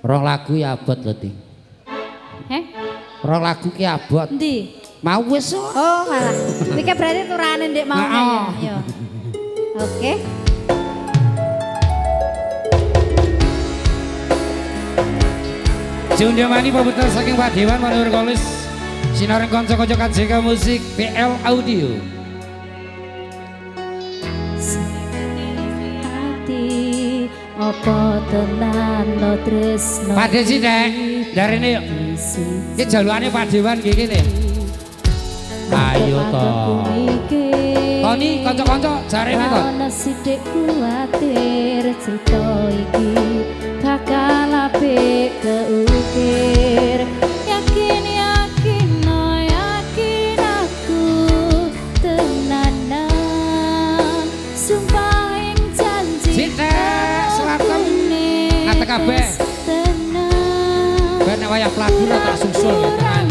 Roh lagu ya abot lho, Ti. Heh? Roh lagu ki abot. Endi? Mau wis. Oh, malah. Iki berarti turane ndek mau ya. Yo. Oke. Jundiamani pembuatan saking Pak Dewan Manur Kolis Sinareng konco-konco KJK Musik PL Audio. Hati apa tenan lo tresno. Pak Desi Dek, dari ini yuk. Ini jaluannya Pak Dewan kayak gini. Ayo toh. Tony konco-konco cari ini toh. Ana sithik kuwatir cerita iki bakal apik keukir. Yakin yakin no yakin aku tenanan sumpah ing janji. Sithik selatan ngate kabeh. Ben nek wayah pelabuhan tak susul ya tenan.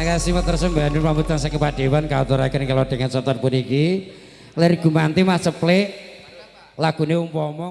kasih matur sembah nun pambutan saking Padewan kaaturaken kalau dengan sonton puniki. Lir gumanti Mas Ceplek lagune umpama